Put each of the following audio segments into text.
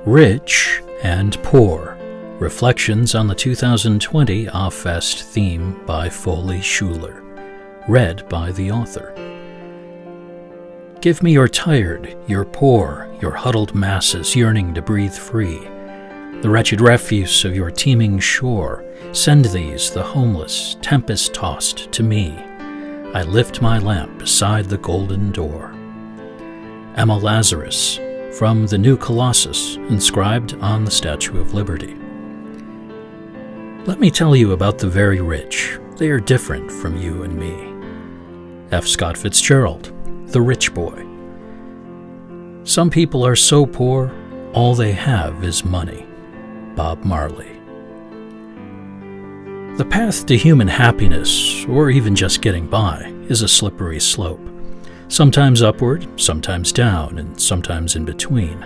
Rich and Poor, Reflections on the 2020 AhFest theme by Foley Schuler, read by the author. Give me your tired, your poor, your huddled masses yearning to breathe free, the wretched refuse of your teeming shore. Send these, the homeless, tempest-tossed, to me. I lift my lamp beside the golden door. Emma Lazarus, from the New Colossus, inscribed on the Statue of Liberty. Let me tell you about the very rich. They are different from you and me. F. Scott Fitzgerald, The Rich Boy. Some people are so poor, all they have is money. Bob Marley. The path to human happiness, or even just getting by, is a slippery slope. Sometimes upward, sometimes down, and sometimes in between.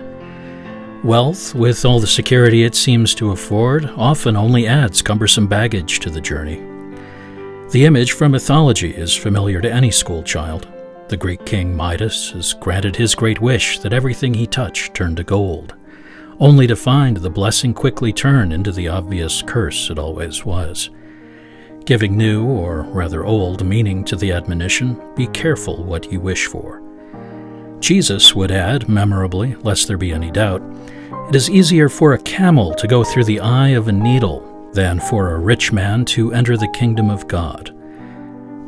Wealth, with all the security it seems to afford, often only adds cumbersome baggage to the journey. The image from mythology is familiar to any school child. The Greek king Midas is granted his great wish that everything he touched turn to gold, only to find the blessing quickly turn into the obvious curse it always was, giving new, or rather old, meaning to the admonition, be careful what you wish for. Jesus would add, memorably, lest there be any doubt, it is easier for a camel to go through the eye of a needle than for a rich man to enter the kingdom of God.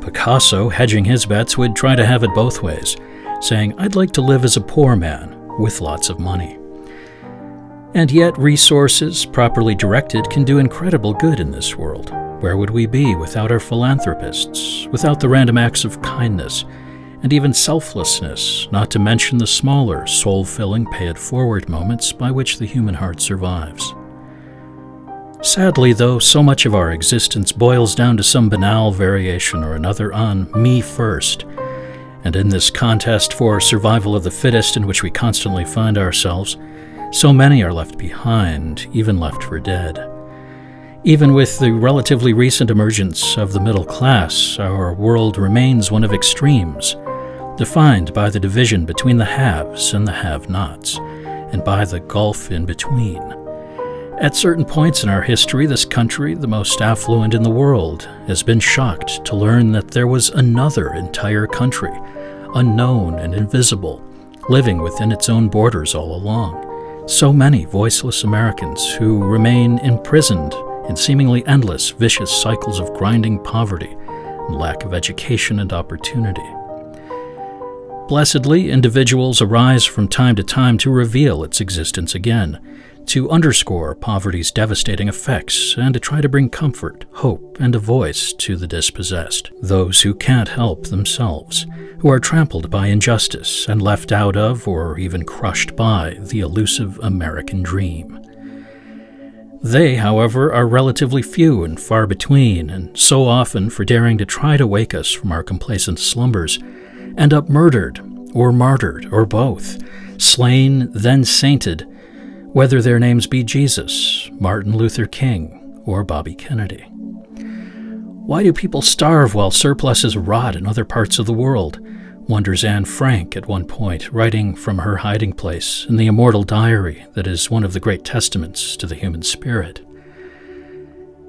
Picasso, hedging his bets, would try to have it both ways, saying, I'd like to live as a poor man with lots of money. And yet resources, properly directed, can do incredible good in this world. Where would we be without our philanthropists, without the random acts of kindness, and even selflessness, not to mention the smaller, soul-filling, pay-it-forward moments by which the human heart survives? Sadly, though, so much of our existence boils down to some banal variation or another on me first, and in this contest for survival of the fittest in which we constantly find ourselves, so many are left behind, even left for dead. Even with the relatively recent emergence of the middle class, our world remains one of extremes, defined by the division between the haves and the have-nots, and by the gulf in between. At certain points in our history, this country, the most affluent in the world, has been shocked to learn that there was another entire country, unknown and invisible, living within its own borders all along. So many voiceless Americans who remain imprisoned in seemingly endless, vicious cycles of grinding poverty and lack of education and opportunity. Blessedly, individuals arise from time to time to reveal its existence again, to underscore poverty's devastating effects, and to try to bring comfort, hope, and a voice to the dispossessed, those who can't help themselves, who are trampled by injustice and left out of, or even crushed by, the elusive American dream. They, however, are relatively few and far between, and so often, for daring to try to wake us from our complacent slumbers, end up murdered, or martyred, or both, slain, then sainted, whether their names be Jesus, Martin Luther King, or Bobby Kennedy. Why do people starve while surpluses rot in other parts of the world? Wonders Anne Frank at one point, writing from her hiding place in the immortal diary that is one of the great testaments to the human spirit.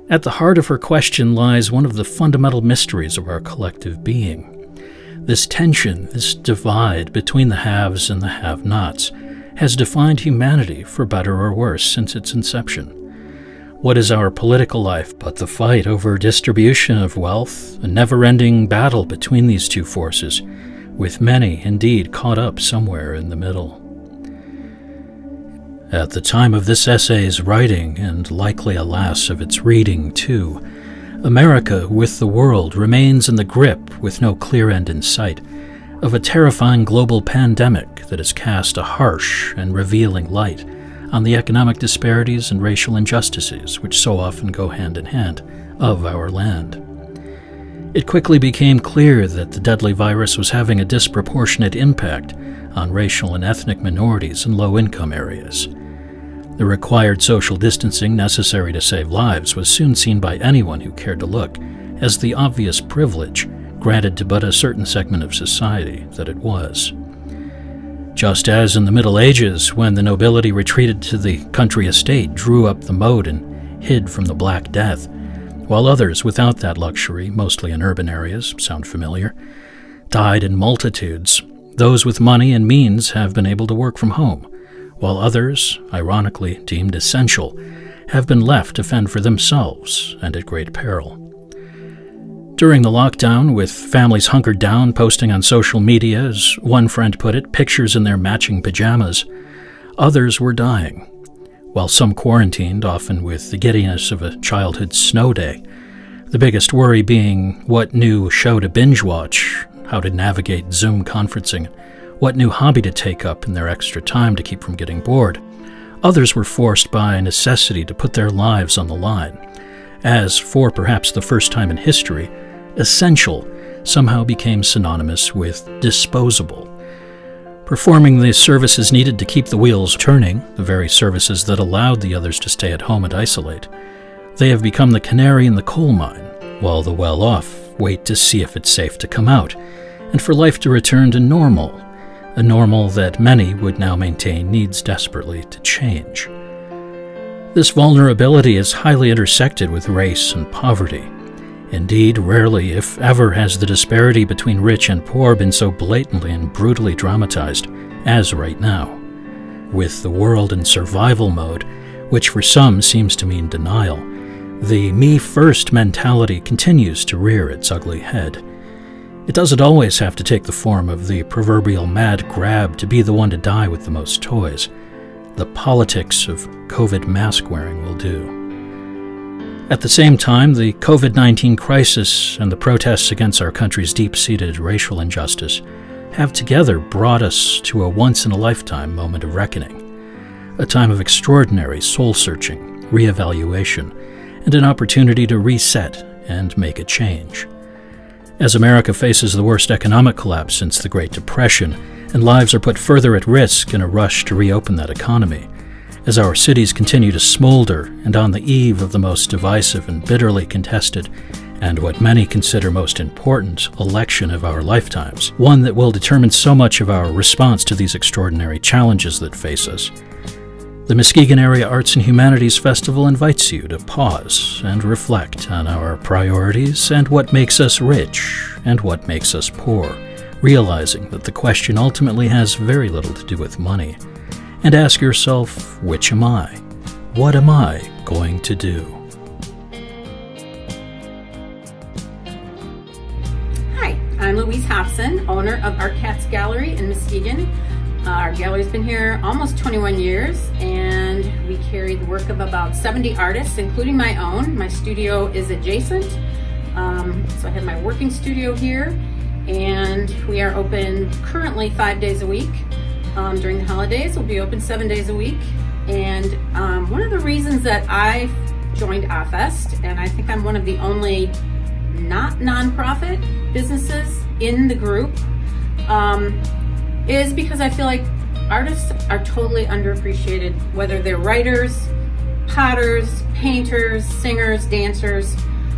At the heart of her question lies one of the fundamental mysteries of our collective being. This tension, this divide between the haves and the have-nots, has defined humanity for better or worse since its inception. What is our political life but the fight over distribution of wealth, a never-ending battle between these two forces, with many indeed caught up somewhere in the middle? At the time of this essay's writing, and likely alas of its reading too, America, with the world, remains in the grip, with no clear end in sight, of a terrifying global pandemic that has cast a harsh and revealing light on the economic disparities and racial injustices which so often go hand in hand of our land. It quickly became clear that the deadly virus was having a disproportionate impact on racial and ethnic minorities in low-income areas. The required social distancing necessary to save lives was soon seen by anyone who cared to look as the obvious privilege granted to but a certain segment of society that it was. Just as in the Middle Ages, when the nobility retreated to the country estate, drew up the moat, and hid from the Black Death, while others without that luxury, mostly in urban areas, sound familiar, died in multitudes. Those with money and means have been able to work from home, while others, ironically deemed essential, have been left to fend for themselves and at great peril. During the lockdown, with families hunkered down, posting on social media, as one friend put it, pictures in their matching pajamas, others were dying, while some quarantined, often with the giddiness of a childhood snow day, the biggest worry being what new show to binge watch, how to navigate Zoom conferencing, what new hobby to take up in their extra time to keep from getting bored. Others were forced by necessity to put their lives on the line, as, for perhaps the first time in history, essential somehow became synonymous with disposable. Performing the services needed to keep the wheels turning, the very services that allowed the others to stay at home and isolate, they have become the canary in the coal mine, while the well-off wait to see if it's safe to come out, and for life to return to normal, a normal that many would now maintain needs desperately to change. This vulnerability is highly intersected with race and poverty. Indeed, rarely, if ever, has the disparity between rich and poor been so blatantly and brutally dramatized as right now. With the world in survival mode, which for some seems to mean denial, the me-first mentality continues to rear its ugly head. It doesn't always have to take the form of the proverbial mad grab to be the one to die with the most toys. The politics of COVID mask wearing will do. At the same time, the COVID-19 crisis and the protests against our country's deep-seated racial injustice have together brought us to a once-in-a-lifetime moment of reckoning, a time of extraordinary soul-searching, reevaluation, and an opportunity to reset and make a change. As America faces the worst economic collapse since the Great Depression, and lives are put further at risk in a rush to reopen that economy, as our cities continue to smolder and on the eve of the most divisive and bitterly contested, and what many consider most important, election of our lifetimes, one that will determine so much of our response to these extraordinary challenges that face us, the Muskegon Area Arts and Humanities Festival invites you to pause and reflect on our priorities and what makes us rich and what makes us poor, realizing that the question ultimately has very little to do with money. And ask yourself, which am I? What am I going to do? Hi, I'm Louise Hopson, owner of Art Cats Gallery in Muskegon. Our gallery's been here almost 21 years, and we carry the work of about 70 artists, including my own. My studio is adjacent, so I have my working studio here, and we are open currently 5 days a week. During the holidays, we'll be open 7 days a week. And one of the reasons that I joined AhFest, and I think I'm one of the only not nonprofit businesses in the group, is because I feel like artists are totally underappreciated, whether they're writers, potters, painters, singers, dancers.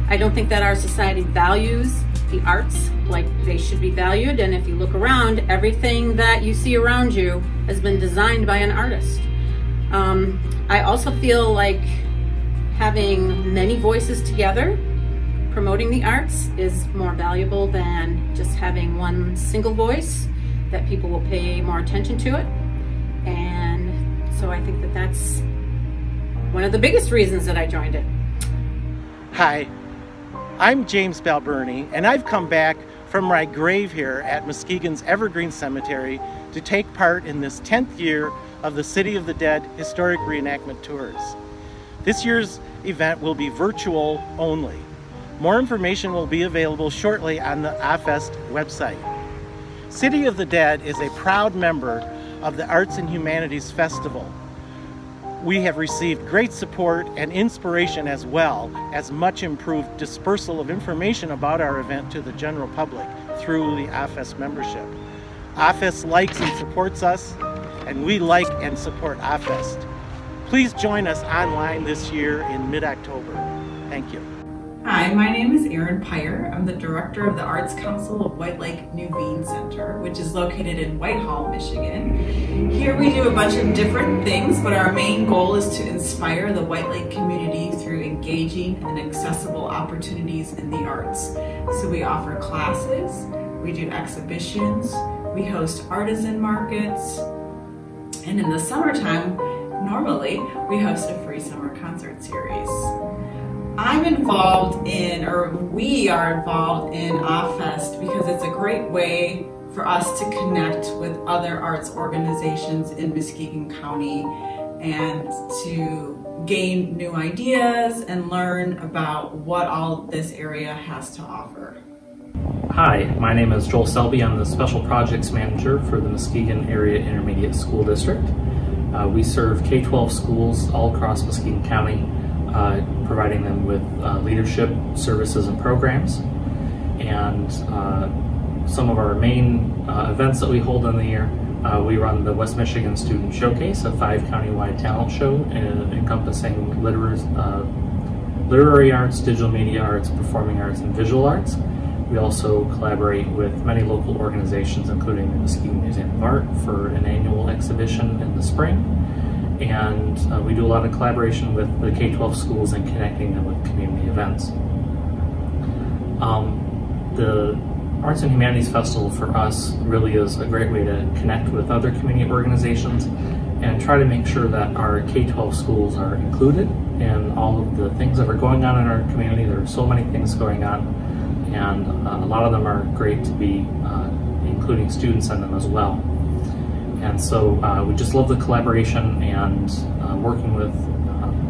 I don't think that our society values the arts like they should be valued, and if you look around, everything that you see around you has been designed by an artist. I also feel like having many voices together promoting the arts is more valuable than just having one single voice, that people will pay more attention to it. And so I think that that's one of the biggest reasons that I joined it. Hi, I'm James Balburney, and I've come back from my grave here at Muskegon's Evergreen Cemetery to take part in this 10th year of the City of the Dead Historic Reenactment Tours. This year's event will be virtual only. More information will be available shortly on the AhFest website. City of the Dead is a proud member of the Arts and Humanities Festival. We have received great support and inspiration, as well as much improved dispersal of information about our event to the general public through the AhFest membership. AhFest likes and supports us, and we like and support AhFest. Please join us online this year in mid-October. Thank you. Hi, my name is Erin Pyre. I'm the director of the Arts Council of White Lake New Bean Center, which is located in Whitehall, Michigan. Here we do a bunch of different things, but our main goal is to inspire the White Lake community through engaging and accessible opportunities in the arts. So we offer classes, we do exhibitions, we host artisan markets, and in the summertime, normally, we host a free summer concert series. I'm involved in, or we are involved in AhFest because it's a great way for us to connect with other arts organizations in Muskegon County and to gain new ideas and learn about what all this area has to offer. Hi, my name is Joel Selby. I'm the Special Projects Manager for the Muskegon Area Intermediate School District. We serve K-12 schools all across Muskegon County, providing them with leadership services and programs. And some of our main events that we hold in the year, we run the West Michigan Student Showcase, a 5 county-wide talent show encompassing literary arts, digital media arts, performing arts, and visual arts. We also collaborate with many local organizations, including the Muskegon Museum of Art, for an annual exhibition in the spring. And we do a lot of collaboration with the K-12 schools and connecting them with community events. The Arts and Humanities Festival for us really is a great way to connect with other community organizations and try to make sure that our K-12 schools are included in all of the things that are going on in our community. There are so many things going on, and a lot of them are great to be including students in them as well. And so we just love the collaboration and working with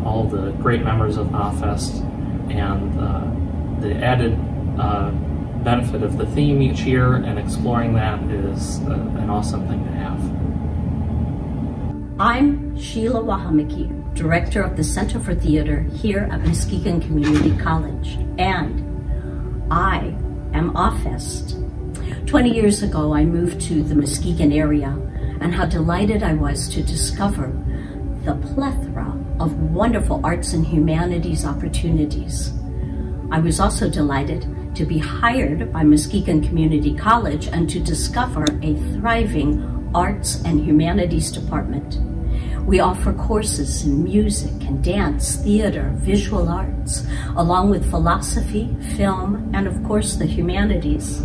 all the great members of AhFest, and the added benefit of the theme each year and exploring that is an awesome thing to have. I'm Sheila Wahamaki, Director of the Center for Theater here at Muskegon Community College, and I am AhFest. 20 years ago, I moved to the Muskegon area, and how delighted I was to discover the plethora of wonderful arts and humanities opportunities. I was also delighted to be hired by Muskegon Community College and to discover a thriving arts and humanities department. We offer courses in music and dance, theater, visual arts, along with philosophy, film, and of course the humanities.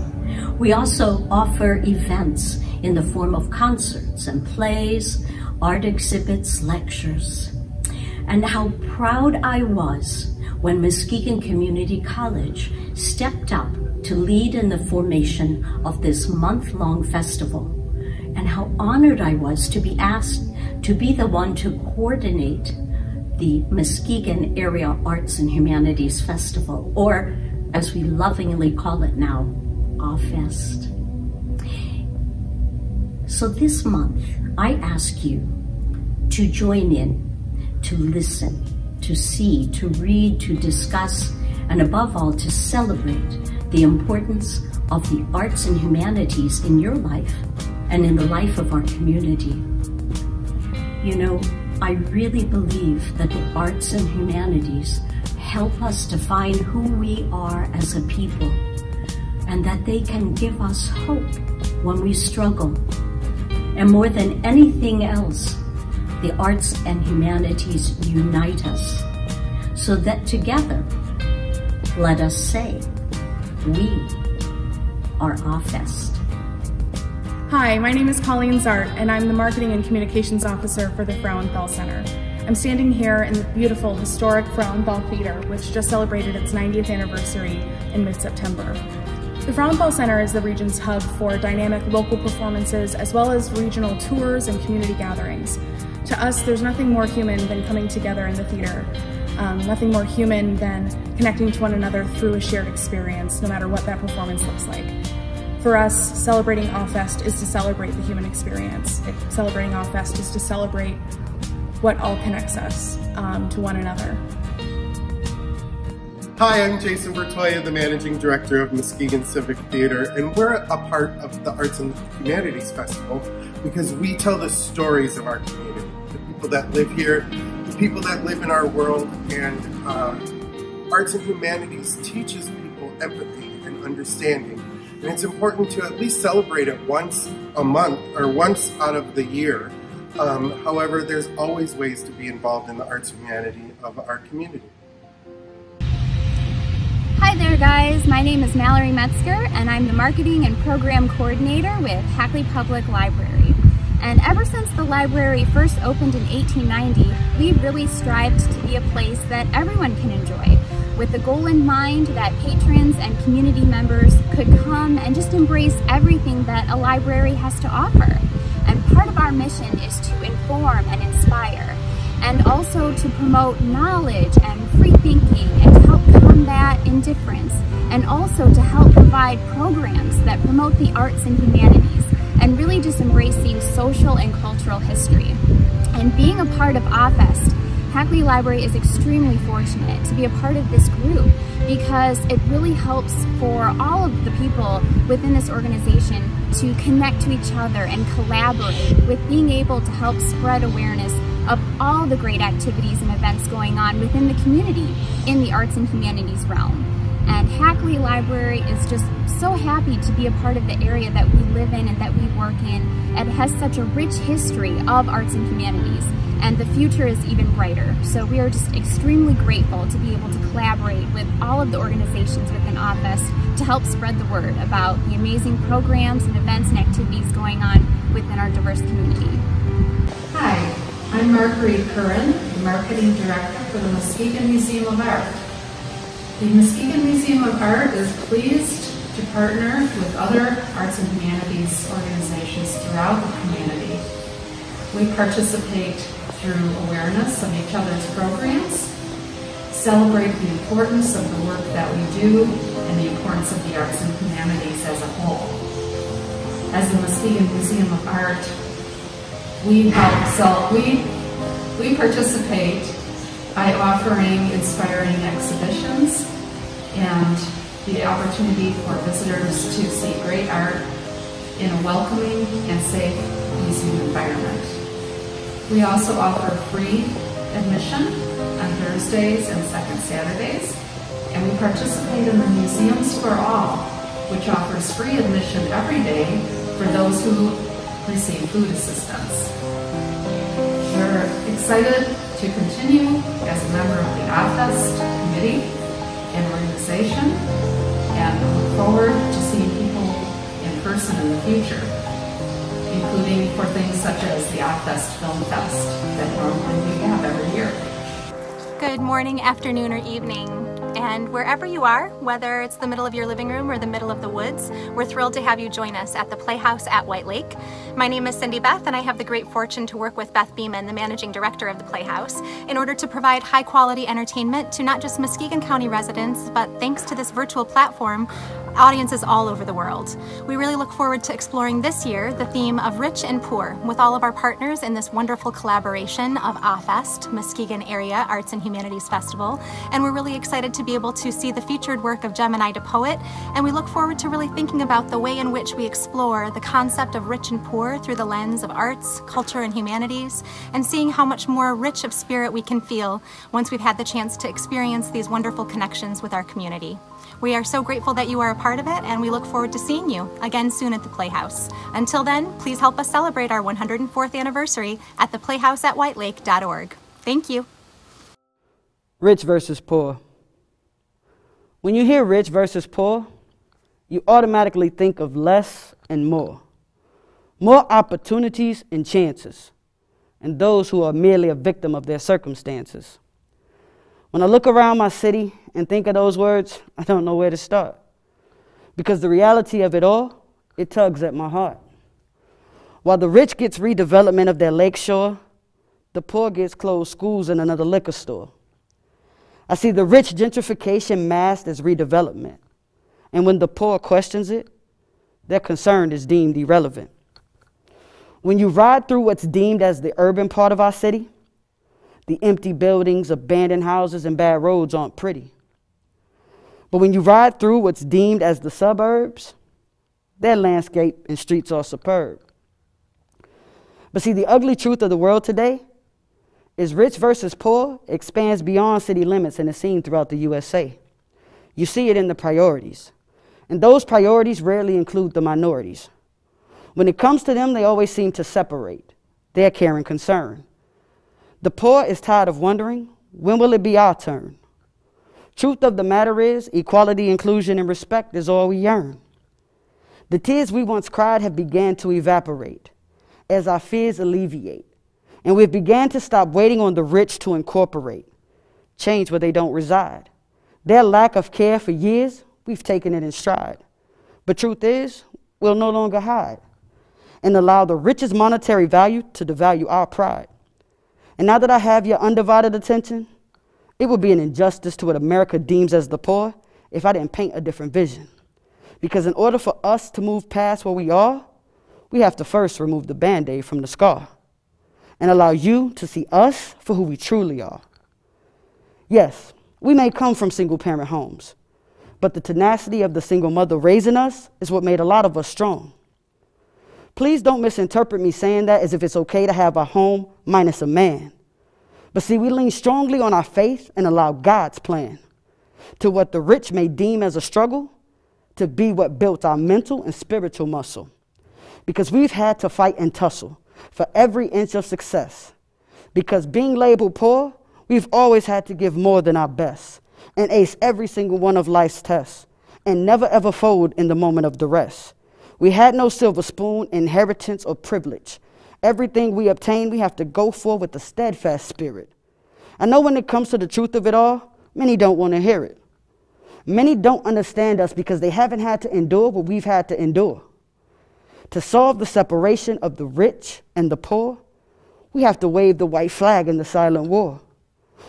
We also offer events in the form of concerts and plays, art exhibits, lectures. And how proud I was when Muskegon Community College stepped up to lead in the formation of this month-long festival, and how honored I was to be asked to be the one to coordinate the Muskegon Area Arts and Humanities Festival, or as we lovingly call it now, AhFest. So this month, I ask you to join in, to listen, to see, to read, to discuss, and above all, to celebrate the importance of the arts and humanities in your life and in the life of our community. You know, I really believe that the arts and humanities help us define who we are as a people, and that they can give us hope when we struggle. And more than anything else, the arts and humanities unite us, so that together, let us say, we are AhFest. Hi, my name is Colleen Zart, and I'm the Marketing and Communications Officer for the Frauenthal Center. I'm standing here in the beautiful, historic Frauenthal Theater, which just celebrated its 90th anniversary in mid-September. The Frauenthal Center is the region's hub for dynamic local performances, as well as regional tours and community gatherings. To us, there's nothing more human than coming together in the theater. Nothing more human than connecting to one another through a shared experience, no matter what that performance looks like. For us, celebrating AhFest is to celebrate the human experience. Celebrating AhFest is to celebrate what all connects us to one another. Hi, I'm Jason Bertoya, the Managing Director of Muskegon Civic Theater, and we're a part of the Arts and Humanities Festival because we tell the stories of our community, the people that live here, the people that live in our world, and Arts and Humanities teaches people empathy and understanding, and it's important to at least celebrate it once a month or once out of the year. However, there's always ways to be involved in the arts and humanity of our community. Hi there guys, my name is Mallory Metzger and I'm the Marketing and Program Coordinator with Hackley Public Library. And ever since the library first opened in 1890, we've really strived to be a place that everyone can enjoy, with the goal in mind that patrons and community members could come and just embrace everything that a library has to offer. And part of our mission is to inform and inspire, and also to promote knowledge and free thinking and to help combat indifference, and also to help provide programs that promote the arts and humanities and really just embracing social and cultural history. And being a part of AhFest, Hackley Library is extremely fortunate to be a part of this group because it really helps for all of the people within this organization to connect to each other and collaborate with being able to help spread awareness of all the great activities and events going on within the community in the arts and humanities realm. And Hackley Library is just so happy to be a part of the area that we live in and that we work in. And it has such a rich history of arts and humanities, and the future is even brighter. So we are just extremely grateful to be able to collaborate with all of the organizations within AhFest to help spread the word about the amazing programs and events and activities going on within our diverse community. Hi, I'm Marguerite Curran, the Marketing Director for the Muskegon Museum of Art. The Muskegon Museum of Art is pleased to partner with other arts and humanities organizations throughout the community. We participate through awareness of each other's programs, celebrate the importance of the work that we do, and the importance of the arts and humanities as a whole. As the Muskegon Museum of Art, we participate by offering inspiring exhibitions and the opportunity for visitors to see great art in a welcoming and safe museum environment. We also offer free admission on Thursdays and second Saturdays, and we participate in the Museums for All, which offers free admission every day for those who receive food assistance. We're excited to continue as a member of the AhFest committee and organization, and look forward to seeing people in person in the future, including for things such as the AhFest Film Fest that normally we have every year. Good morning, afternoon, or evening. And wherever you are, whether it's the middle of your living room or the middle of the woods, we're thrilled to have you join us at the Playhouse at White Lake. My name is Cindy Beth, and I have the great fortune to work with Beth Beeman, the managing director of the Playhouse, in order to provide high-quality entertainment to not just Muskegon County residents, but thanks to this virtual platform, audiences all over the world. We really look forward to exploring this year the theme of rich and poor with all of our partners in this wonderful collaboration of AhFest, Muskegon Area Arts and Humanities Festival, and we're really excited to be able to see the featured work of Gemini the Poet, and we look forward to really thinking about the way in which we explore the concept of rich and poor through the lens of arts, culture, and humanities, and seeing how much more rich of spirit we can feel once we've had the chance to experience these wonderful connections with our community. We are so grateful that you are a part of it, and we look forward to seeing you again soon at the Playhouse. Until then, please help us celebrate our 104th anniversary at theplayhouseatwhitelake.org. Thank you. Rich versus poor. When you hear rich versus poor, you automatically think of less and more. More opportunities and chances, and those who are merely a victim of their circumstances. When I look around my city and think of those words, I don't know where to start. Because the reality of it all, it tugs at my heart. While the rich gets redevelopment of their lakeshore, the poor gets closed schools and another liquor store. I see the rich gentrification masked as redevelopment. And when the poor questions it, their concern is deemed irrelevant. When you ride through what's deemed as the urban part of our city, the empty buildings, abandoned houses, and bad roads aren't pretty. But when you ride through what's deemed as the suburbs, their landscape and streets are superb. But see, the ugly truth of the world today is rich versus poor expands beyond city limits and is seen throughout the USA. You see it in the priorities. And those priorities rarely include the minorities. When it comes to them, they always seem to separate their care and concern. The poor is tired of wondering, when will it be our turn? Truth of the matter is, equality, inclusion, and respect is all we yearn. The tears we once cried have begun to evaporate as our fears alleviate. And we've begun to stop waiting on the rich to incorporate, change where they don't reside. Their lack of care for years, we've taken it in stride. But truth is, we'll no longer hide and allow the richest monetary value to devalue our pride. And now that I have your undivided attention, it would be an injustice to what America deems as the poor if I didn't paint a different vision. Because in order for us to move past where we are, we have to first remove the Band-Aid from the scar and allow you to see us for who we truly are. Yes, we may come from single-parent homes, but the tenacity of the single mother raising us is what made a lot of us strong. Please don't misinterpret me saying that as if it's okay to have a home minus a man. But see, we lean strongly on our faith and allow God's plan to what the rich may deem as a struggle to be what built our mental and spiritual muscle. Because we've had to fight and tussle for every inch of success. Because being labeled poor, we've always had to give more than our best and ace every single one of life's tests and never ever fold in the moment of duress. We had no silver spoon, inheritance, or privilege. Everything we obtain, we have to go for with a steadfast spirit. I know when it comes to the truth of it all, many don't want to hear it. Many don't understand us because they haven't had to endure what we've had to endure. To solve the separation of the rich and the poor, we have to wave the white flag in the silent war.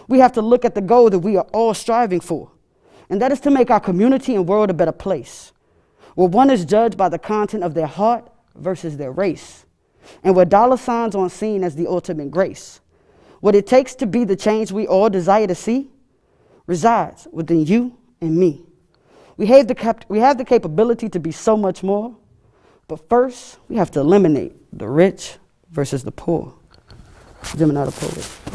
We have to look at the goal that we are all striving for, and that is to make our community and world a better place, where one is judged by the content of their heart versus their race, and where dollar signs aren't seen as the ultimate grace. What it takes to be the change we all desire to see resides within you and me. We have the capability to be so much more, but first we have to eliminate the rich versus the poor. Gemini the poet.